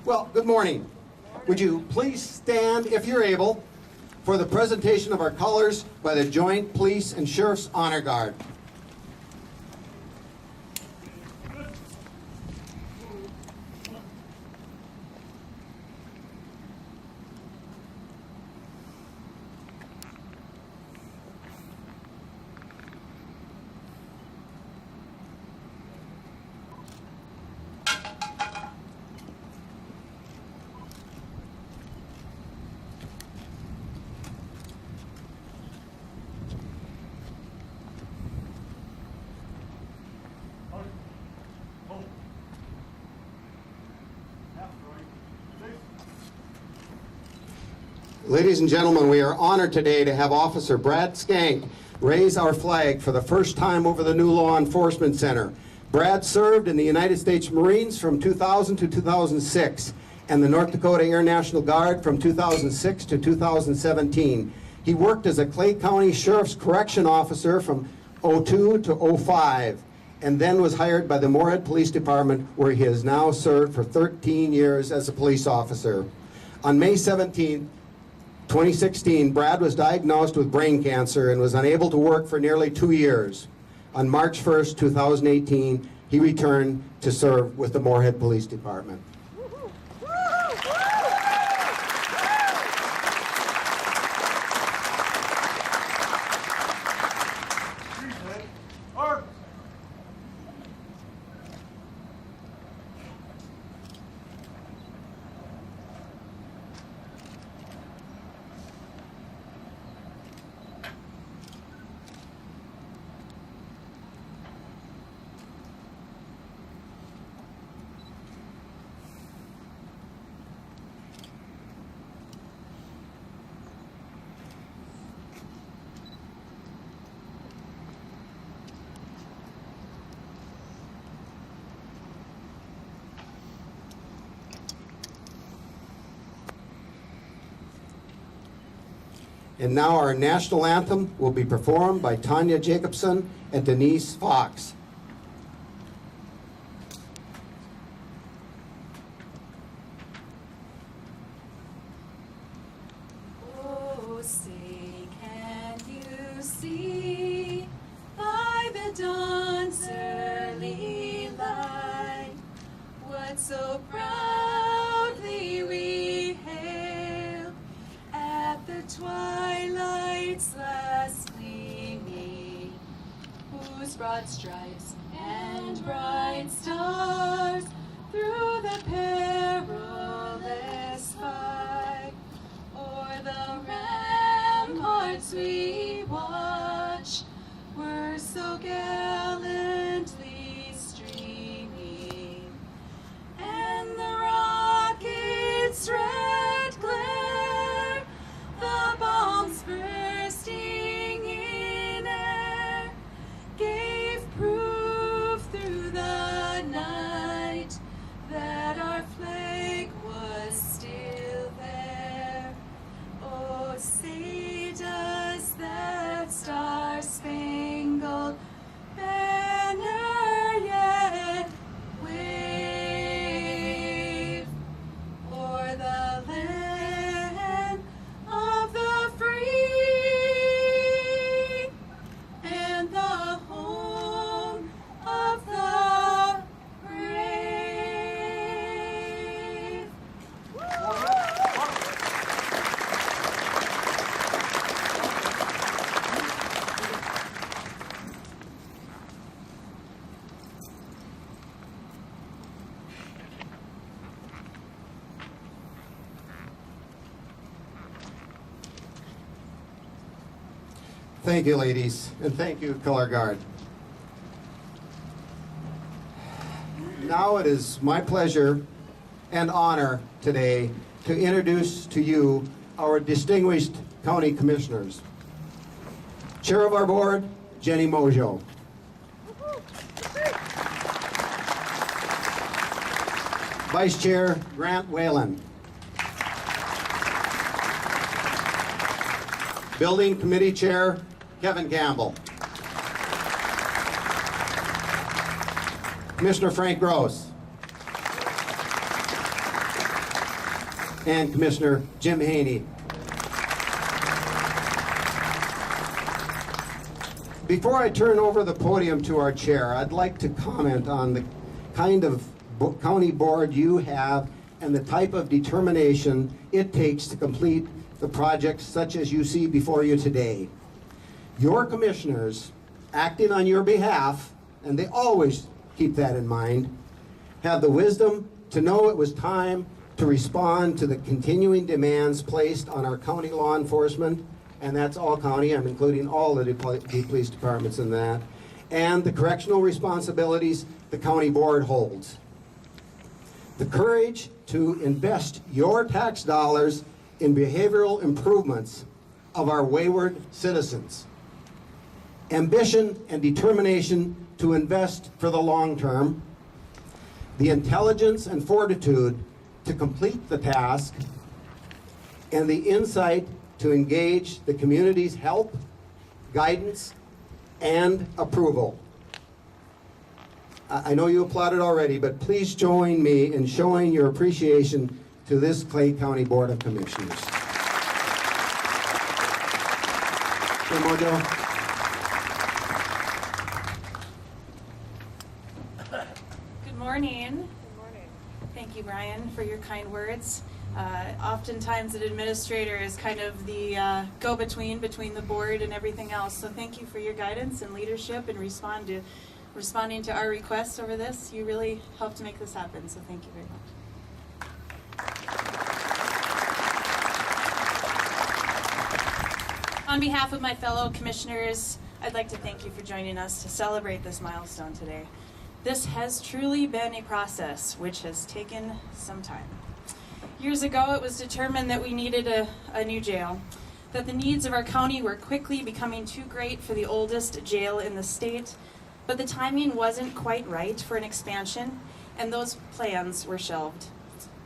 Well, good morning. Would you please stand, if you're able, for the presentation of our colors by the Joint Police and Sheriff's Honor Guard. Ladies and gentlemen, we are honored today to have Officer Brad Skank raise our flag for the first time over the new Law Enforcement Center. Brad served in the United States Marines from 2000 to 2006 and the North Dakota Air National Guard from 2006 to 2017. He worked as a Clay County Sheriff's Correction Officer from 02 to 05 and then was hired by the Moorhead Police Department, where he has now served for 13 years as a police officer. On May 17th, 2016, Brad was diagnosed with brain cancer and was unable to work for nearly 2 years. On March 1st, 2018, he returned to serve with the Moorhead Police Department. And now our national anthem will be performed by Tanya Jacobson and Denise Fox. Oh, say, can you see by the dawn's early light what so proudly we hailed at the twilight's last gleaming, whose broad stripes and bright stars through the perilous fight o'er the ramparts we watch were so gallantly streaming, and the rocket's red glare, the bombs bursting in air, gave proof through the night that our flag was still there. Oh, say does that star-spangled banner yet wave o'er the land of the free and the home of the brave? Thank you, ladies, and thank you, Color Guard. Now it is my pleasure and honor today to introduce to you our distinguished county commissioners. Chair of our board, Jenny Mojo. Vice Chair, Grant Whalen. Building Committee Chair, Kevin Campbell. Commissioner Frank Gross. and Commissioner Jim Haney. Before I turn over the podium to our chair, I'd like to comment on the kind of county board you have and the type of determination it takes to complete the projects such as you see before you today. Your commissioners, acting on your behalf, and they always keep that in mind, have the wisdom to know it was time to respond to the continuing demands placed on our county law enforcement, and that's all county, I'm including all the police departments in that, and the correctional responsibilities the county board holds. The courage to invest your tax dollars in behavioral improvements of our wayward citizens. Ambition and determination to invest for the long term. The intelligence and fortitude to complete the task. And the insight to engage the community's help, guidance, and approval. I know you applauded already, but please join me in showing your appreciation to this Clay County Board of Commissioners. Hey, Mojo. Good morning. Good morning. Thank you, Brian, for your kind words. Oftentimes an administrator is kind of the go-between between the board and everything else. So thank you for your guidance and leadership and responding to our requests over this. You really helped to make this happen, so thank you very much. On behalf of my fellow commissioners, I'd like to thank you for joining us to celebrate this milestone today. This has truly been a process which has taken some time. Years ago, it was determined that we needed a new jail, that the needs of our county were quickly becoming too great for the oldest jail in the state, but the timing wasn't quite right for an expansion, and those plans were shelved.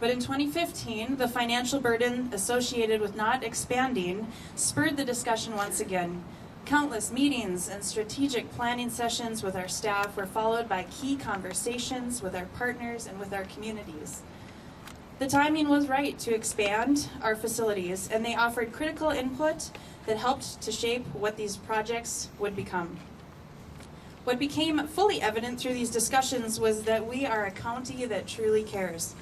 But in 2015, the financial burden associated with not expanding spurred the discussion once again. Countless meetings and strategic planning sessions with our staff were followed by key conversations with our partners and with our communities. The timing was right to expand our facilities, and they offered critical input that helped to shape what these projects would become. What became fully evident through these discussions was that we are a county that truly cares.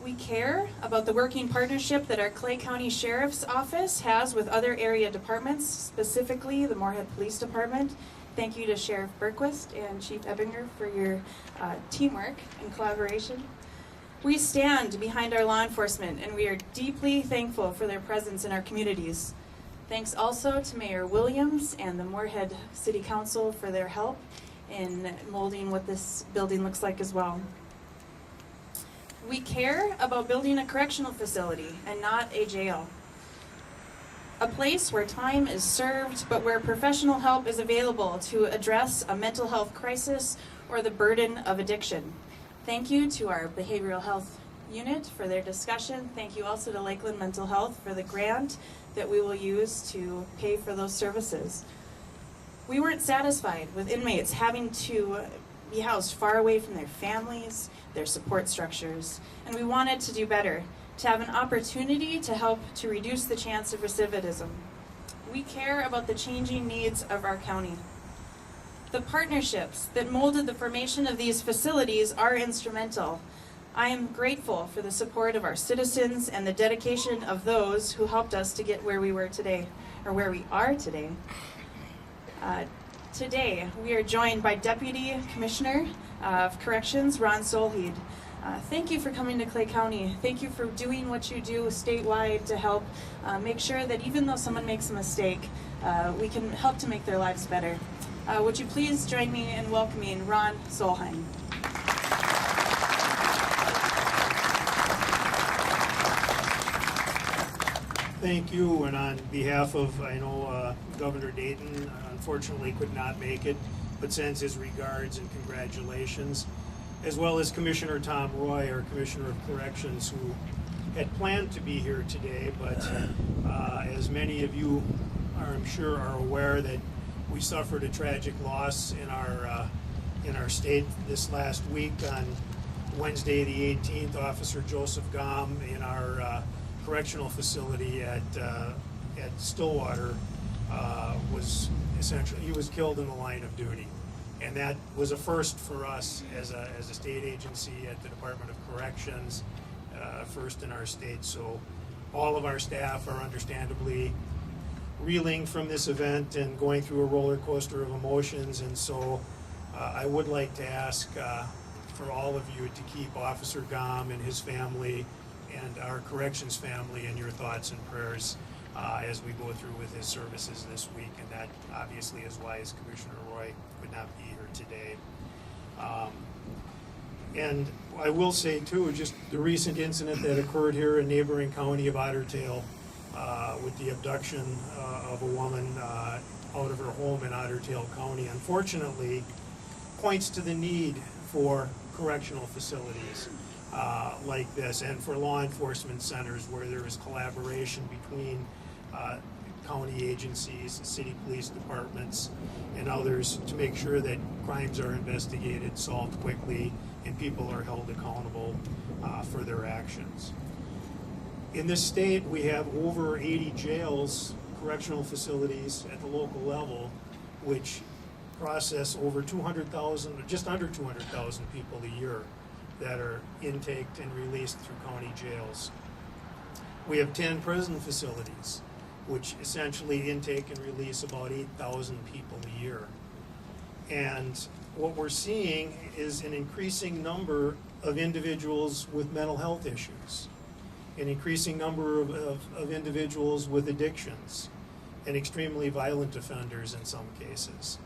We care about the working partnership that our Clay County Sheriff's Office has with other area departments, specifically the Moorhead Police Department. Thank you to Sheriff Berquist and Chief Ebinger for your teamwork and collaboration. We stand behind our law enforcement, and we are deeply thankful for their presence in our communities. Thanks also to Mayor Williams and the Moorhead City Council for their help in molding what this building looks like as well. We care about building a correctional facility and not a jail. A place where time is served, but where professional help is available to address a mental health crisis or the burden of addiction. Thank you to our behavioral health unit for their discussion. Thank you also to Lakeland Mental Health for the grant that we will use to pay for those services. We weren't satisfied with inmates having to be housed far away from their families, their support structures, and we wanted to do better, to have an opportunity to help to reduce the chance of recidivism. We care about the changing needs of our county. The partnerships that molded the formation of these facilities are instrumental. I am grateful for the support of our citizens and the dedication of those who helped us to get where we were today, or where we are today. Today, we are joined by Deputy Commissioner of Corrections, Ron Solheed. Thank you for coming to Clay County. Thank you for doing what you do statewide to help make sure that even though someone makes a mistake, we can help to make their lives better. Would you please join me in welcoming Ron Solheim? Thank you, and on behalf of, I know Governor Dayton unfortunately could not make it, but sends his regards and congratulations, as well as Commissioner Tom Roy, our Commissioner of Corrections, who had planned to be here today, but as many of you I'm sure are aware, that we suffered a tragic loss in our state this last week on Wednesday, the 18th, Officer Joseph Gom in our correctional facility at Stillwater was essentially, he was killed in the line of duty. And that was a first for us as a state agency at the Department of Corrections, first in our state. So all of our staff are understandably reeling from this event and going through a roller coaster of emotions. And so I would like to ask for all of you to keep Officer Gom and his family and our corrections family in your thoughts and prayers as we go through with his services this week. And that obviously is why, as Commissioner Roy could not be here today. And I will say too, just the recent incident that occurred here in neighboring county of Otter Tail with the abduction of a woman out of her home in Otter Tail County, unfortunately points to the need for correctional facilities like this, and for law enforcement centers where there is collaboration between county agencies, city police departments, and others to make sure that crimes are investigated, solved quickly, and people are held accountable for their actions. In this state, we have over 80 jails, correctional facilities at the local level, which process over 200,000, just under 200,000 people a year that are intaked and released through county jails. We have 10 prison facilities, which essentially intake and release about 8,000 people a year. And what we're seeing is an increasing number of individuals with mental health issues, an increasing number of individuals with addictions, and extremely violent offenders in some cases.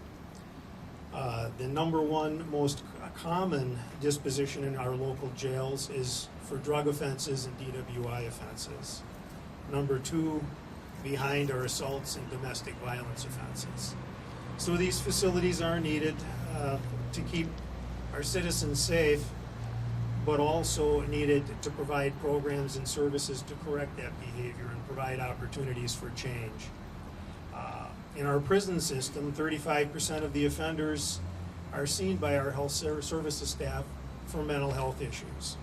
The number one most common disposition in our local jails is for drug offenses and DWI offenses. Number two behind are assaults and domestic violence offenses. So these facilities are needed to keep our citizens safe, but also needed to provide programs and services to correct that behavior and provide opportunities for change. In our prison system, 35% of the offenders are seen by our health services staff for mental health issues.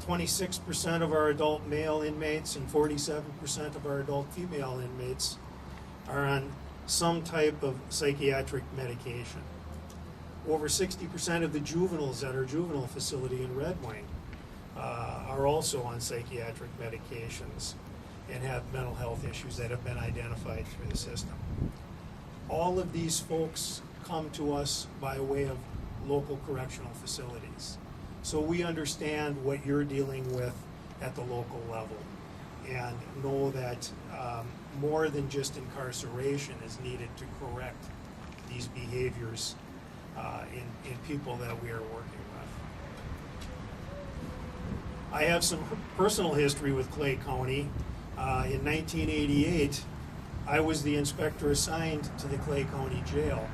26% of our adult male inmates and 47% of our adult female inmates are on some type of psychiatric medication. Over 60% of the juveniles at our juvenile facility in Red Wing are also on psychiatric medications and have mental health issues that have been identified through the system. All of these folks come to us by way of local correctional facilities. So we understand what you're dealing with at the local level and know that more than just incarceration is needed to correct these behaviors in people that we are working with. I have some personal history with Clay County. In 1988, I was the inspector assigned to the Clay County Jail.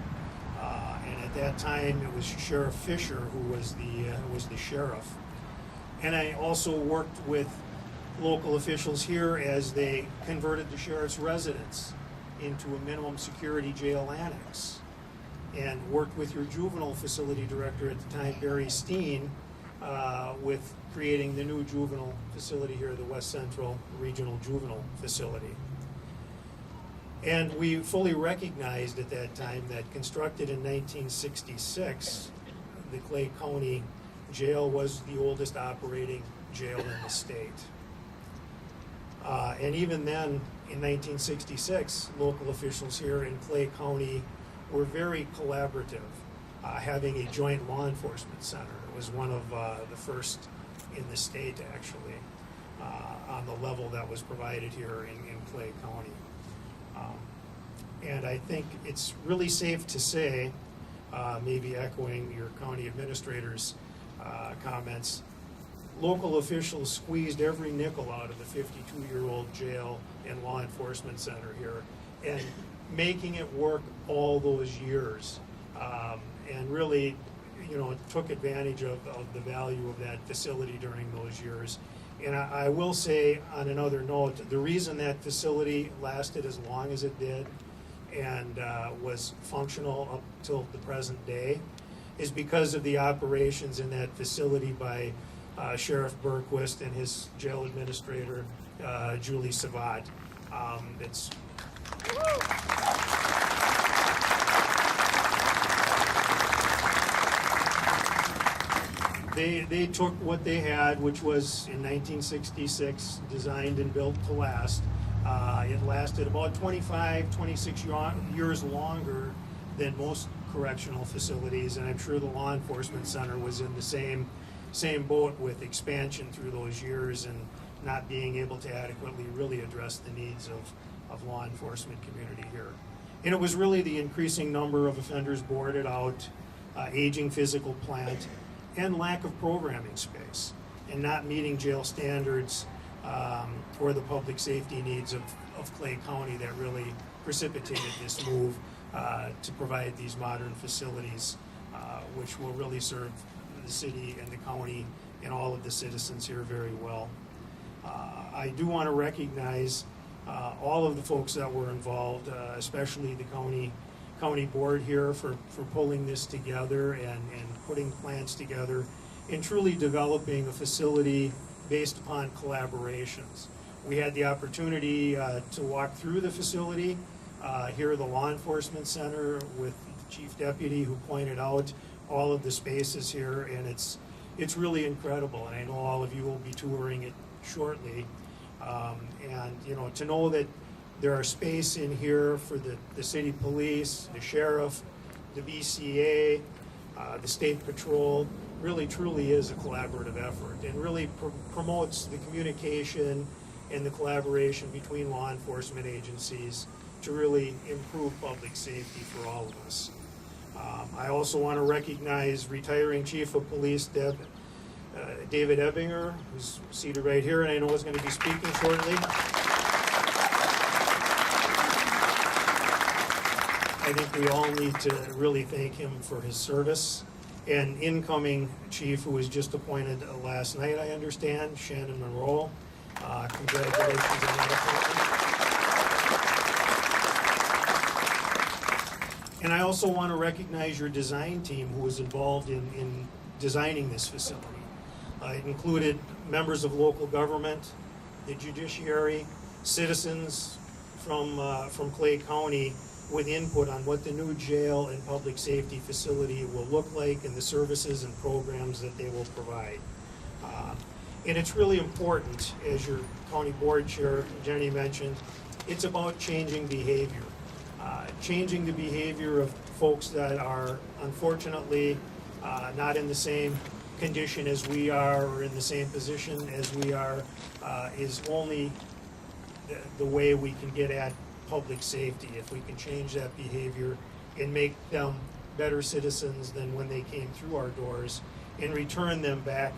And at that time, it was Sheriff Fisher who was the sheriff. And I also worked with local officials here as they converted the sheriff's residence into a minimum security jail annex, and worked with your juvenile facility director at the time, Barry Steen, with creating the new juvenile facility here, the West Central Regional Juvenile Facility. And we fully recognized at that time that, constructed in 1966, the Clay County Jail was the oldest operating jail in the state. And even then, in 1966, local officials here in Clay County were very collaborative, having a joint law enforcement center. It was one of the first in the state, actually, on the level that was provided here in Clay County. And I think it's really safe to say, maybe echoing your county administrator's comments, local officials squeezed every nickel out of the 52-year-old jail and law enforcement center here, and making it work all those years, and really, took advantage of the value of that facility during those years. And I will say, on another note, the reason that facility lasted as long as it did and was functional up till the present day is because of the operations in that facility by Sheriff Berquist and his jail administrator, Julie Savat. It's They took what they had, which was in 1966, designed and built to last. It lasted about 25, 26 years longer than most correctional facilities, and I'm sure the law enforcement center was in the same boat with expansion through those years and not being able to adequately really address the needs of law enforcement community here. And it was really the increasing number of offenders boarded out, aging physical plant, and lack of programming space, and not meeting jail standards or the public safety needs of Clay County that really precipitated this move to provide these modern facilities, which will really serve the city and the county and all of the citizens here very well. I do want to recognize all of the folks that were involved, especially the county board here for pulling this together and putting plans together and truly developing a facility based upon collaborations. We had the opportunity to walk through the facility here at the Law Enforcement Center with the Chief Deputy, who pointed out all of the spaces here, and it's really incredible, and I know all of you will be touring it shortly. And you know, to know that there are space in here for the city police, the sheriff, the BCA, the state patrol, really truly is a collaborative effort, and really promotes the communication and the collaboration between law enforcement agencies to really improve public safety for all of us. I also want to recognize retiring Chief of Police David Ebbinger, who's seated right here, and I know is going to be speaking shortly. I think we all need to really thank him for his service. And incoming chief, who was just appointed last night, I understand, Shannon Monroe. Congratulations on that appointment. And I also want to recognize your design team who was involved in designing this facility. It included members of local government, the judiciary, citizens from Clay County, with input on what the new jail and public safety facility will look like and the services and programs that they will provide. And it's really important, as your county board chair, Jenny, mentioned, it's about changing behavior. Changing the behavior of folks that are unfortunately not in the same condition as we are or in the same position as we are is only the way we can get at public safety, if we can change that behavior and make them better citizens than when they came through our doors and return them back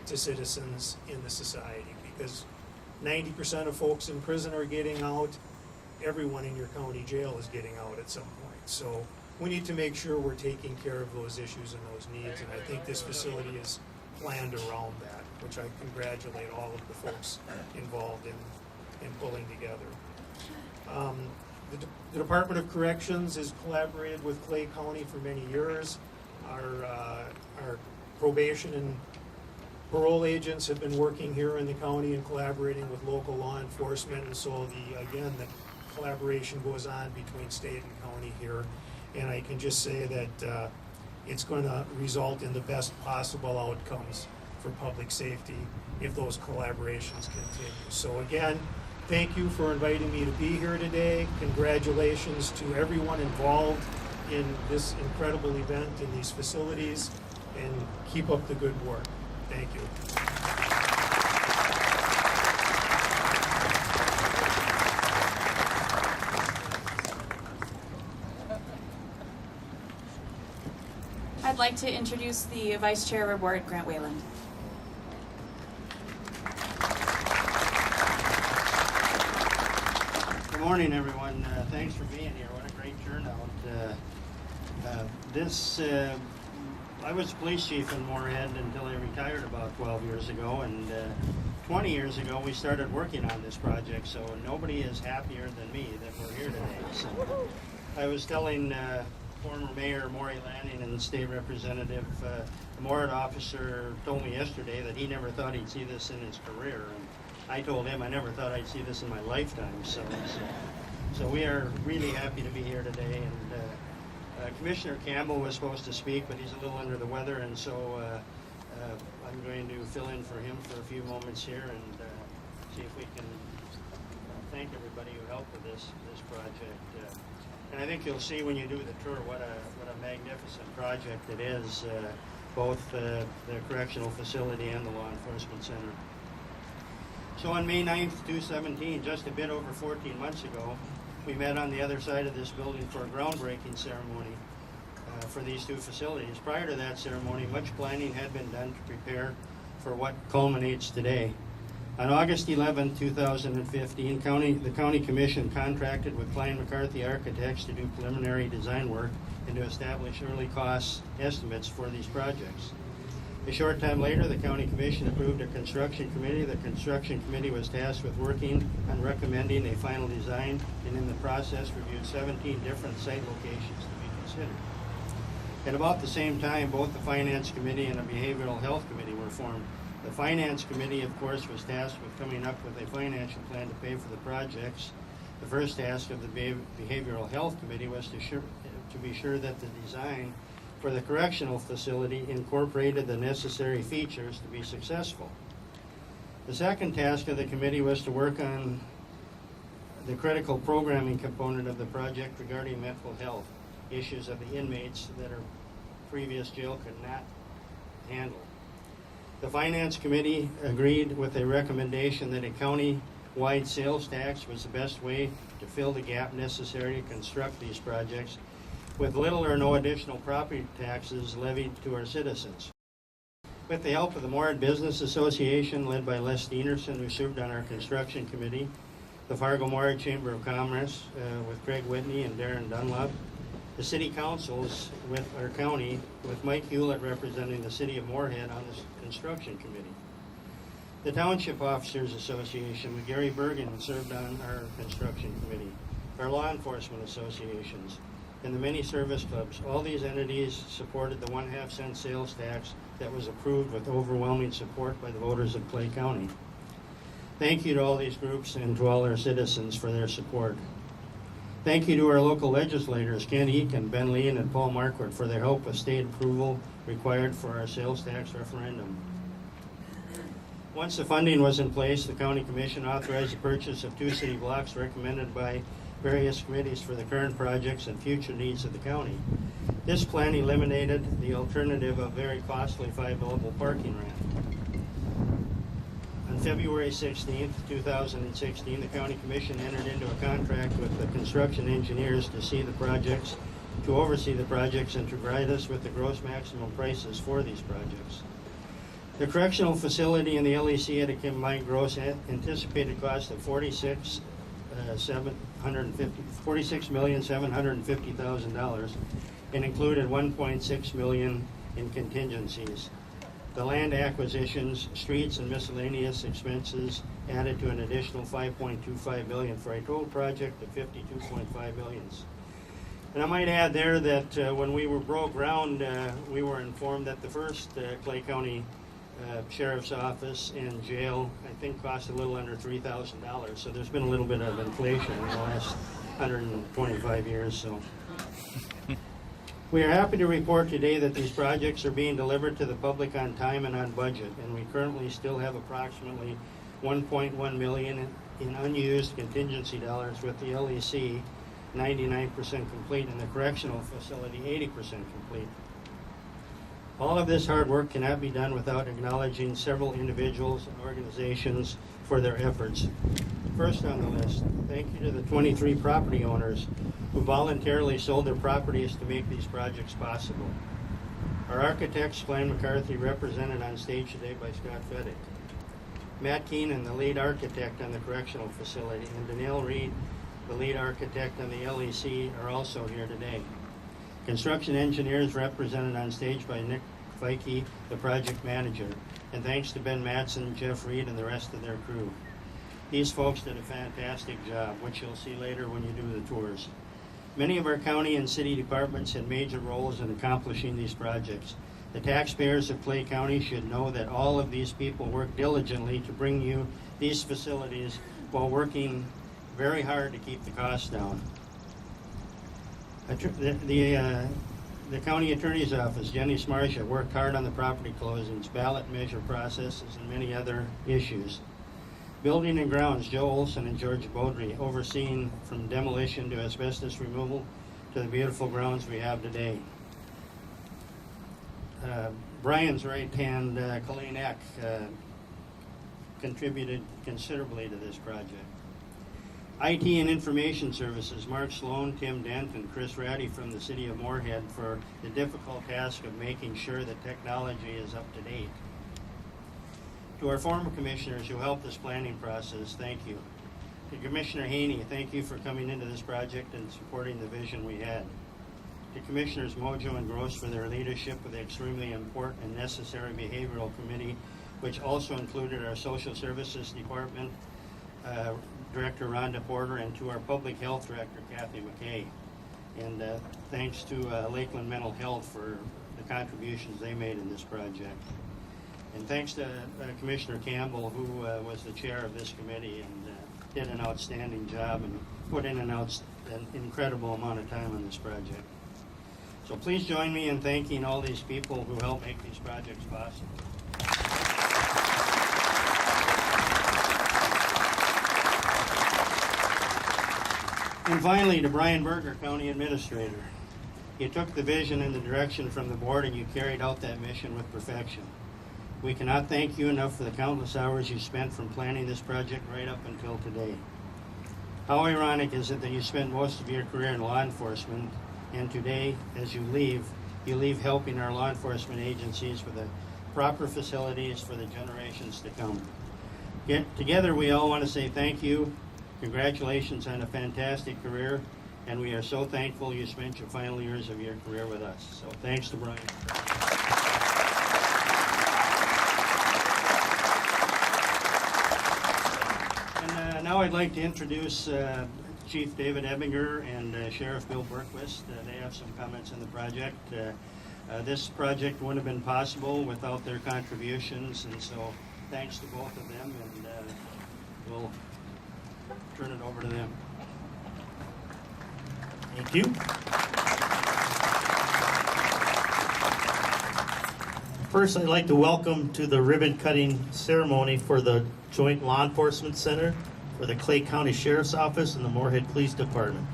to citizens in the society. Because 90% of folks in prison are getting out, everyone in your county jail is getting out at some point. So we need to make sure we're taking care of those issues and those needs, and I think this facility is planned around that, which I congratulate all of the folks involved in pulling together. The Department of Corrections has collaborated with Clay County for many years. Our probation and parole agents have been working here in the county and collaborating with local law enforcement, and so the collaboration goes on between state and county here. And I can just say that it's going to result in the best possible outcomes for public safety if those collaborations continue. So again, thank you for inviting me to be here today. Congratulations to everyone involved in this incredible event in these facilities, and keep up the good work. Thank you. I'd like to introduce the Vice Chair of our Board, Grant Wayland. Good morning, everyone. Thanks for being here. What a great turnout. I was police chief in Moorhead until I retired about 12 years ago, and 20 years ago we started working on this project, so nobody is happier than me that we're here today. So I was telling former mayor, Maury Lanning, and state representative, the Morat officer told me yesterday that he never thought he'd see this in his career. And I told him I never thought I'd see this in my lifetime. So we are really happy to be here today. And Commissioner Campbell was supposed to speak, but he's a little under the weather, and so I'm going to fill in for him for a few moments here and see if we can thank everybody who helped with this project. And I think you'll see when you do the tour what a magnificent project it is, both the correctional facility and the law enforcement center. So on May 9th, 2017, just a bit over 14 months ago, we met on the other side of this building for a groundbreaking ceremony for these two facilities. Prior to that ceremony, much planning had been done to prepare for what culminates today. On August 11, 2015, the County Commission contracted with Klein McCarthy Architects to do preliminary design work and to establish early cost estimates for these projects. A short time later, the County Commission approved a construction committee. The construction committee was tasked with working on recommending a final design, and in the process reviewed 17 different site locations to be considered. At about the same time, both the Finance Committee and a Behavioral Health Committee were formed. The Finance Committee, of course, was tasked with coming up with a financial plan to pay for the projects. The first task of the Behavioral Health Committee was to be sure that the design for the correctional facility incorporated the necessary features to be successful. The second task of the committee was to work on the critical programming component of the project regarding mental health issues of the inmates that our previous jail could not handle. The Finance Committee agreed with a recommendation that a county-wide sales tax was the best way to fill the gap necessary to construct these projects, with little or no additional property taxes levied to our citizens. With the help of the Morat Business Association, led by Les Steenerson, who served on our construction committee, the Fargo-Morat Chamber of Commerce, with Craig Whitney and Darren Dunlop, the city councils with our county, with Mike Hewlett representing the city of Moorhead on this construction committee. The Township Officers Association, with Gary Bergen, served on our construction committee. Our law enforcement associations, and the many service clubs. All these entities supported the 1/2 cent sales tax that was approved with overwhelming support by the voters of Clay County. Thank you to all these groups and to all our citizens for their support. Thank you to our local legislators, Ken Eakin, Ben Lean, and Paul Marquardt, for their help with state approval required for our sales tax referendum. Once the funding was in place, the County Commission authorized the purchase of 2 city blocks recommended by various committees for the current projects and future needs of the county. This plan eliminated the alternative of very costly 5-level parking ramp. On February 16, 2016, the County Commission entered into a contract with the construction engineers to oversee the projects and to provide us with the gross maximum prices for these projects. The correctional facility and the LEC had a combined gross anticipated cost of $46,750,000 and included $1.6 million in contingencies. The land acquisitions, streets, and miscellaneous expenses added to an additional $5.25 million for a total project of $52.5 million. And I might add there that when we broke ground, we were informed that the first Clay County Sheriff's Office and jail, I think, cost a little under $3,000. So there's been a little bit of inflation in the last 125 years. So we are happy to report today that these projects are being delivered to the public on time and on budget, and we currently still have approximately $1.1 million in unused contingency dollars, with the LEC 99% complete and the correctional facility 80% complete. All of this hard work cannot be done without acknowledging several individuals and organizations for their efforts. First on the list, thank you to the 23 property owners who voluntarily sold their properties to make these projects possible. Our architects, Klein McCarthy, represented on stage today by Scott Feddick. Matt Keenan, the lead architect on the correctional facility, and Danielle Reed, the lead architect on the LEC, are also here today. Construction engineers represented on stage by Nick Feike, the project manager, and thanks to Ben Matson, Jeff Reed, and the rest of their crew. These folks did a fantastic job, which you'll see later when you do the tours. Many of our county and city departments had major roles in accomplishing these projects. The taxpayers of Clay County should know that all of these people work diligently to bring you these facilities while working very hard to keep the costs down. The county attorney's office, Jenny Smarsha, worked hard on the property closings, ballot measure processes, and many other issues. Building and grounds, Joe Olson and George Beaudry, overseeing from demolition to asbestos removal to the beautiful grounds we have today. Brian's right hand, Colleen Eck, contributed considerably to this project. IT and Information Services, Mark Sloan, Tim Dent, and Chris Ratty from the City of Moorhead for the difficult task of making sure that technology is up to date. To our former commissioners who helped this planning process, thank you. To Commissioner Haney, thank you for coming into this project and supporting the vision we had. To Commissioners Mojo and Gross for their leadership with the extremely important and necessary behavioral committee, which also included our social services department, Director Rhonda Porter, and to our public health director, Kathy McKay. And thanks to Lakeland Mental Health for the contributions they made in this project. And thanks to Commissioner Campbell, who was the chair of this committee and did an outstanding job and put in an incredible amount of time on this project. So please join me in thanking all these people who helped make these projects possible. And finally, to Brian Berger, County Administrator. You took the vision and the direction from the board and you carried out that mission with perfection. We cannot thank you enough for the countless hours you spent from planning this project right up until today. How ironic is it that you spent most of your career in law enforcement, and today, as you leave helping our law enforcement agencies with the proper facilities for the generations to come. Together, we all want to say thank you. Congratulations on a fantastic career, and we are so thankful you spent your final years of your career with us. So thanks to Brian. And now I'd like to introduce Chief David Ebinger and Sheriff Bill Berquist. They have some comments on the project. This project wouldn't have been possible without their contributions, and so thanks to both of them, and we'll turn it over to them. Thank you. First, I'd like to welcome to the ribbon cutting ceremony for the Joint Law Enforcement Center for the Clay County Sheriff's Office and the Moorhead Police Department.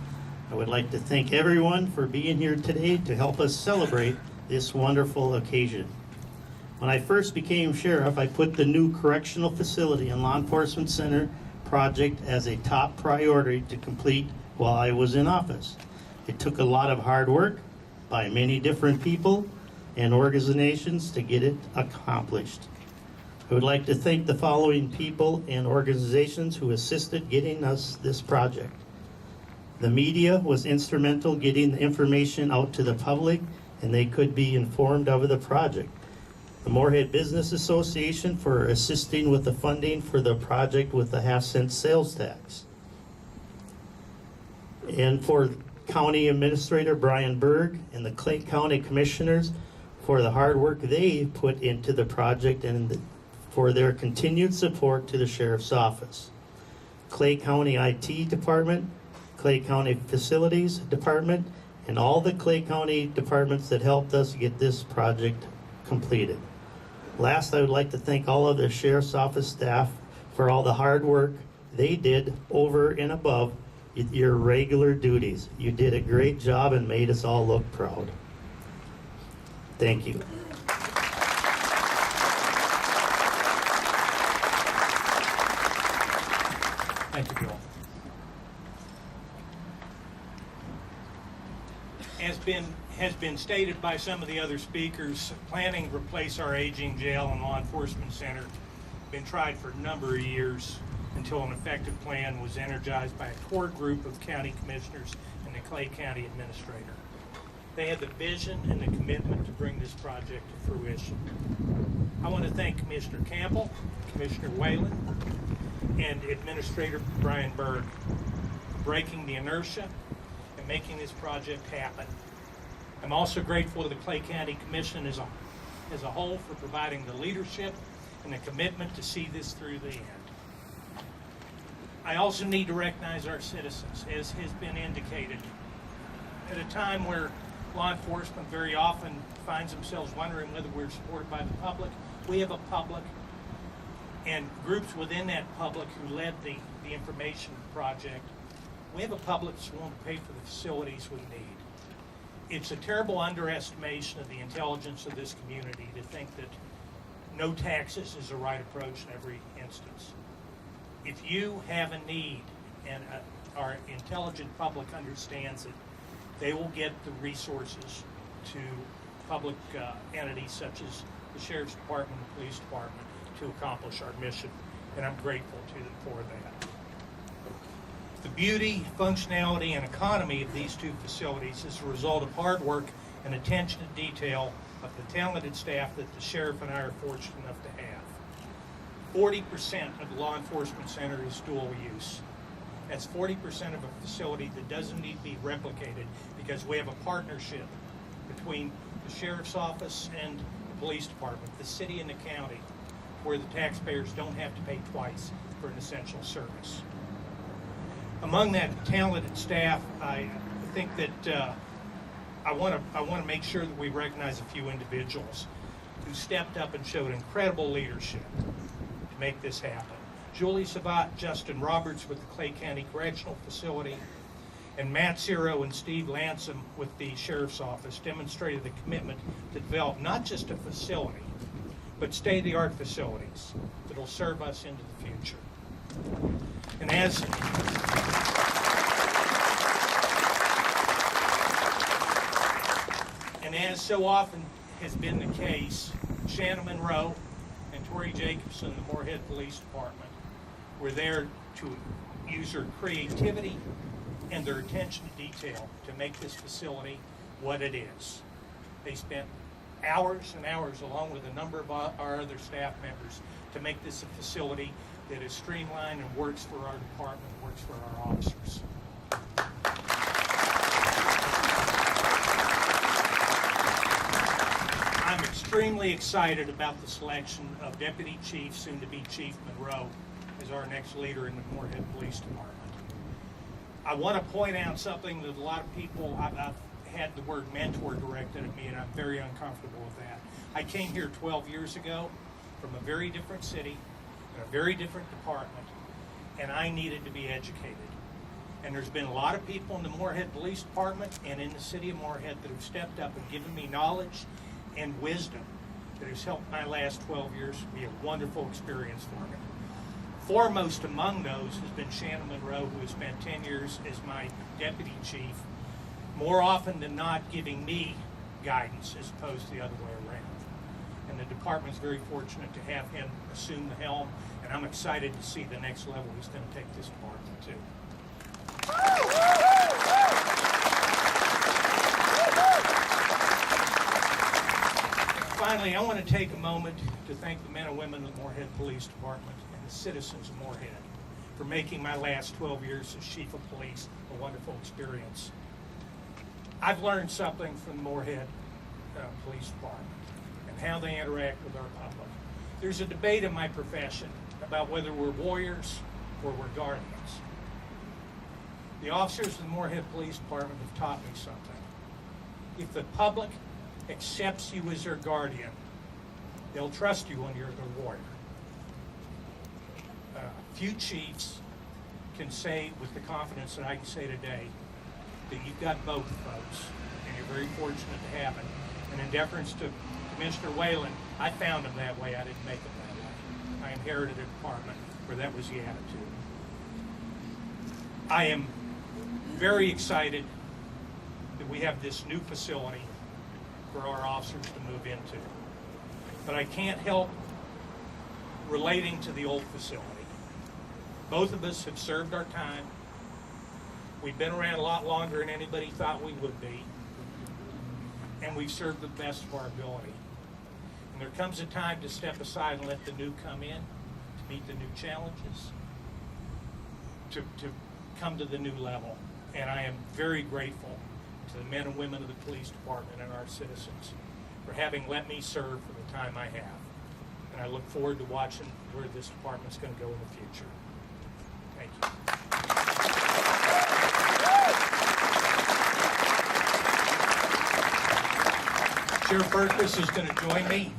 I would like to thank everyone for being here today to help us celebrate this wonderful occasion. When I first became sheriff, I put the new correctional facility and law enforcement center project as a top priority to complete while I was in office. It took a lot of hard work by many different people and organizations to get it accomplished. I would like to thank the following people and organizations who assisted getting us this project. The media was instrumental getting the information out to the public and they could be informed of the project. The Moorhead Business Association for assisting with the funding for the project with the half-cent sales tax. And for County Administrator Brian Berg and the Clay County Commissioners for the hard work they put into the project and for their continued support to the Sheriff's Office. Clay County IT Department, Clay County Facilities Department, and all the Clay County departments that helped us get this project completed. Last, I would like to thank all of the Sheriff's Office staff for all the hard work they did over and above your regular duties. You did a great job and made us all look proud. Thank you. Thank you, Bill. Has been stated by some of the other speakers, planning to replace our aging jail and law enforcement center been tried for a number of years until an effective plan was energized by a core group of county commissioners and the Clay County Administrator. They had the vision and the commitment to bring this project to fruition. I want to thank Commissioner Campbell, Commissioner Whalen, and Administrator Brian Berg for breaking the inertia and making this project happen. I'm also grateful to the Clay County Commission as a whole for providing the leadership and the commitment to see this through the end. I also need to recognize our citizens, as has been indicated. At a time where law enforcement very often finds themselves wondering whether we're supported by the public, we have a public and groups within that public who led the information project. We have a public that's willing to pay for the facilities we need. It's a terrible underestimation of the intelligence of this community to think that no taxes is the right approach in every instance. If you have a need, and our intelligent public understands it, they will get the resources to public entities such as the Sheriff's Department and the Police Department to accomplish our mission, and I'm grateful to them for that. The beauty, functionality, and economy of these two facilities is a result of hard work and attention to detail of the talented staff that the Sheriff and I are fortunate enough to have. 40% of the law enforcement center is dual use. That's 40% of a facility that doesn't need to be replicated because we have a partnership between the Sheriff's Office and the Police Department, the city and the county, where the taxpayers don't have to pay twice for an essential service. Among that talented staff, I think that I want to make sure that we recognize a few individuals who stepped up and showed incredible leadership to make this happen. Julie Savat, Justin Roberts with the Clay County Correctional Facility, and Matt Zero and Steve Lansom with the Sheriff's Office demonstrated the commitment to develop not just a facility, but state-of-the-art facilities that will serve us into the future. And as so often has been the case, Shannon Monroe and Tori Jacobson, the Moorhead Police Department, were there to use their creativity and their attention to detail to make this facility what it is. They spent hours and hours, along with a number of our other staff members, to make this a facility that is streamlined and works for our department, works for our officers. I'm extremely excited about the selection of Deputy Chief, soon-to-be Chief Monroe, as our next leader in the Moorhead Police Department. I want to point out something that a lot of people, I've had the word mentor directed at me, and I'm very uncomfortable with that. I came here 12 years ago from a very different city, in a very different department, and I needed to be educated. And there's been a lot of people in the Moorhead Police Department and in the city of Moorhead that have stepped up and given me knowledge and wisdom that has helped my last 12 years be a wonderful experience for me. Foremost among those has been Shannon Monroe, who has spent 10 years as my deputy chief, more often than not giving me guidance as opposed to the other way around. And the department's very fortunate to have him assume the helm, and I'm excited to see the next level he's going to take this department to. Finally, I want to take a moment to thank the men and women of the Moorhead Police Department and the citizens of Moorhead for making my last 12 years as chief of police a wonderful experience. I've learned something from the Moorhead Police Department and how they interact with our public. There's a debate in my profession about whether we're warriors or we're guardians. The officers of the Moorhead Police Department have taught me something. If the public accepts you as their guardian, they'll trust you when you're their warrior. Few chiefs can say with the confidence that I can say today that you've got both, folks, and you're very fortunate to have it. And in deference to Commissioner Whalen, I found him that way. I didn't make him that way. I inherited a department where that was the attitude. I am very excited that we have this new facility for our officers to move into. But I can't help relating to the old facility. Both of us have served our time. We've been around a lot longer than anybody thought we would be. And we've served the best of our ability. And there comes a time to step aside and let the new come in, to meet the new challenges, to come to the new level. and I am very grateful to the men and women of the police department and our citizens for having let me serve for the time I have. And I look forward to watching where this department's going to go in the future. Thank you. Sheriff Burkus is going to join me.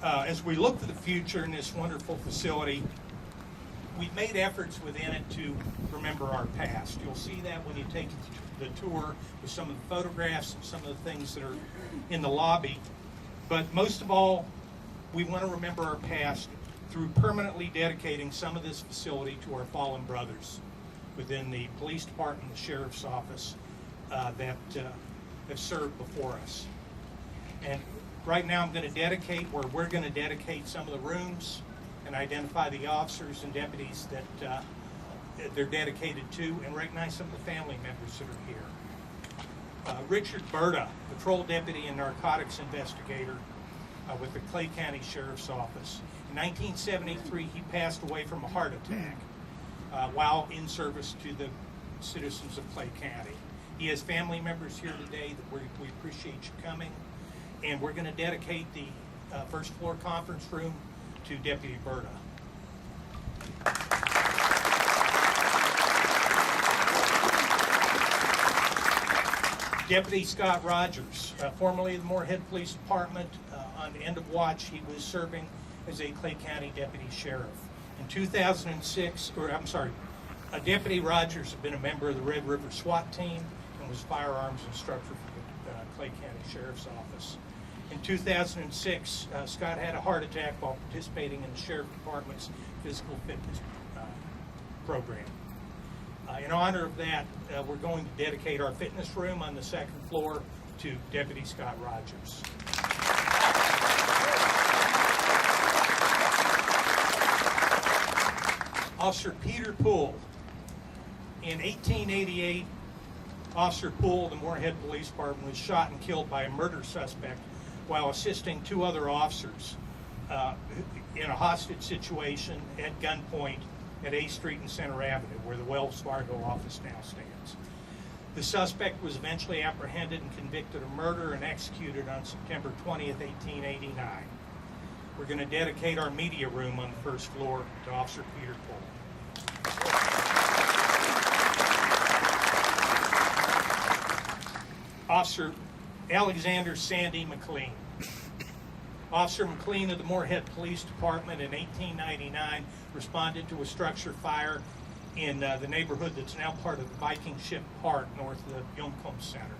As we look to the future in this wonderful facility, we've made efforts within it to remember our past. You'll see that when you take the tour with some of the photographs and some of the things that are in the lobby. But most of all, we want to remember our past through permanently dedicating some of this facility to our fallen brothers within the police department, the sheriff's office, that have served before us. And right now we're going to dedicate some of the rooms and identify the officers and deputies that they're dedicated to, and recognize some of the family members that are here. Richard Berta, patrol deputy and narcotics investigator with the Clay County Sheriff's Office. In 1973, he passed away from a heart attack while in service to the citizens of Clay County. He has family members here today that we appreciate you coming, and we're going to dedicate the first floor conference room to Deputy Berta. Deputy Scott Rogers, formerly of the Moorhead Police Department, on the end of watch, he was serving as a Clay County Deputy Sheriff. In 2006, Deputy Rogers had been a member of the Red River SWAT team and was firearms instructor for the Clay County Sheriff's Office. In 2006, Scott had a heart attack while participating in the Sheriff Department's physical fitness program. In honor of that, we're going to dedicate our fitness room on the second floor to Deputy Scott Rogers. Officer Peter Poole. In 1888, Officer Poole of the Moorhead Police Department was shot and killed by a murder suspect while assisting two other officers in a hostage situation at gunpoint at A Street and Center Avenue, where the Wells Fargo office now stands. The suspect was eventually apprehended and convicted of murder and executed on September 20th, 1889. We're going to dedicate our media room on the first floor to Officer Peter Poole. Officer Alexander Sandy McLean. Officer McLean of the Moorhead Police Department in 1899 responded to a structure fire in the neighborhood that's now part of the Viking Ship Park north of the Yoncombe Center.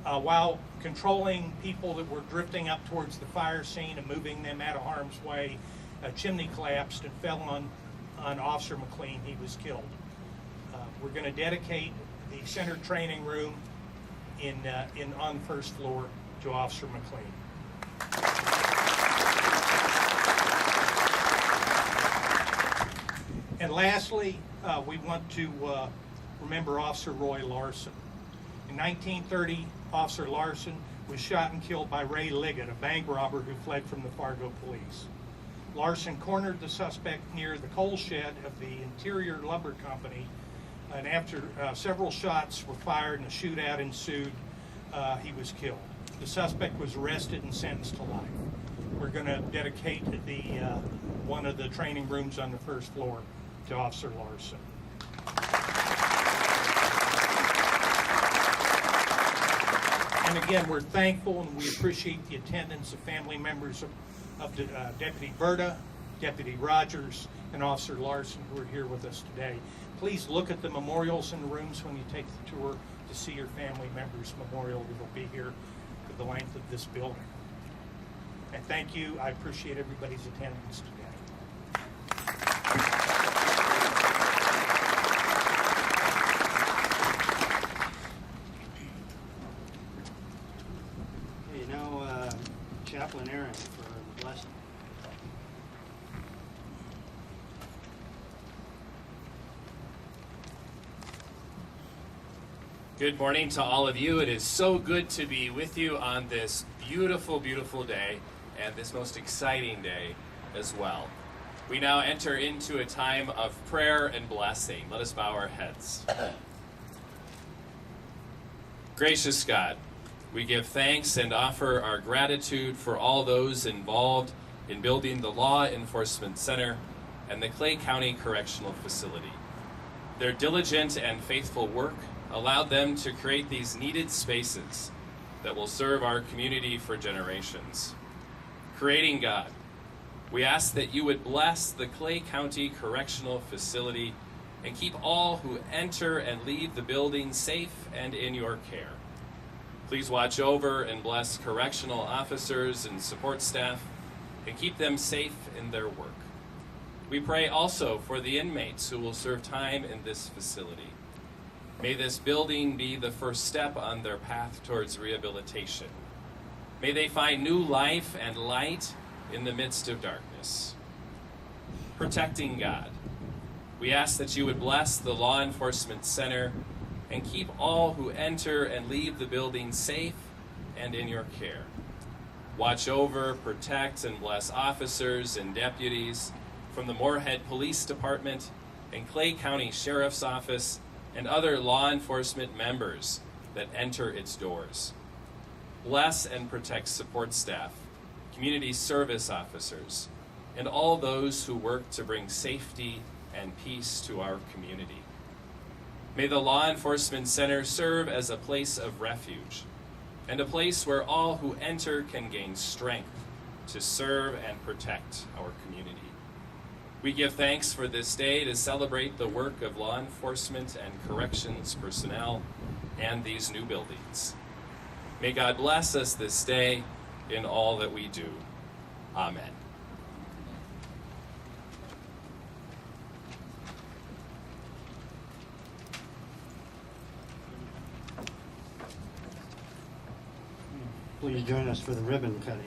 While controlling people that were drifting up towards the fire scene and moving them out of harm's way, a chimney collapsed and fell on Officer McLean. He was killed. We're going to dedicate the center training room on the first floor to Officer McLean. And lastly, we want to remember Officer Roy Larson. In 1930, Officer Larson was shot and killed by Ray Liggett, a bank robber who fled from the Fargo police. Larson cornered the suspect near the coal shed of the Interior Lumber Company, and after several shots were fired and a shootout ensued, he was killed. The suspect was arrested and sentenced to life. We're going to dedicate one of the training rooms on the first floor to Officer Larson. And again, we're thankful and we appreciate the attendance of family members of Deputy Berta, Deputy Rogers, and Officer Larson who are here with us today. Please look at the memorials in the rooms when you take the tour to see your family members' memorial that will be here for the length of this building. And thank you. I appreciate everybody's attendance today. Okay, now Chaplain Aaron for the blessing. Good morning to all of you. It is so good to be with you on this beautiful, beautiful day and this most exciting day as well. We now enter into a time of prayer and blessing. Let us bow our heads. Gracious God, we give thanks and offer our gratitude for all those involved in building the Law Enforcement Center and the Clay County Correctional Facility. Their diligent and faithful work allowed them to create these needed spaces that will serve our community for generations. Creating God, we ask that you would bless the Clay County Correctional Facility and keep all who enter and leave the building safe and in your care. Please watch over and bless correctional officers and support staff and keep them safe in their work. We pray also for the inmates who will serve time in this facility. May this building be the first step on their path towards rehabilitation. May they find new life and light in the midst of darkness. Protecting God, we ask that you would bless the Law Enforcement Center and keep all who enter and leave the building safe and in your care. Watch over, protect, and bless officers and deputies from the Moorhead Police Department and Clay County Sheriff's Office and other law enforcement members that enter its doors. Bless and protect support staff, community service officers, and all those who work to bring safety and peace to our community. May the Law Enforcement Center serve as a place of refuge and a place where all who enter can gain strength to serve and protect our community. We give thanks for this day to celebrate the work of law enforcement and corrections personnel and these new buildings. May God bless us this day in all that we do. Amen. Please join us for the ribbon cutting.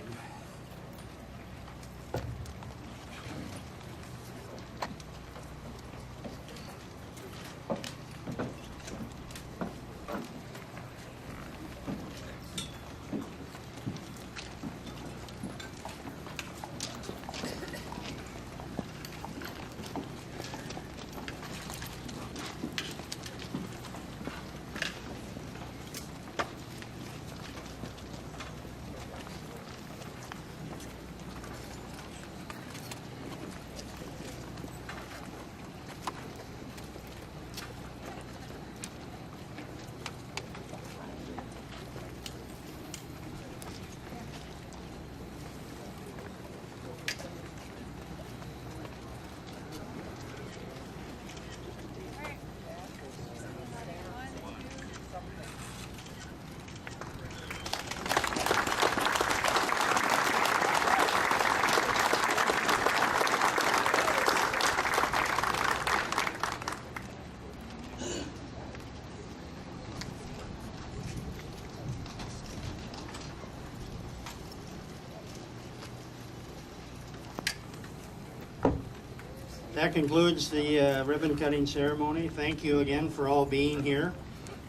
That concludes the ribbon cutting ceremony. Thank you again for all being here.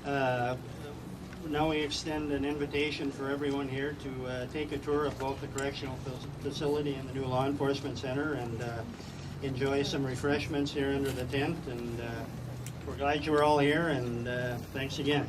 Now we extend an invitation for everyone here to take a tour of both the correctional facility and the new law enforcement center and enjoy some refreshments here under the tent. And we're glad you were all here, and thanks again.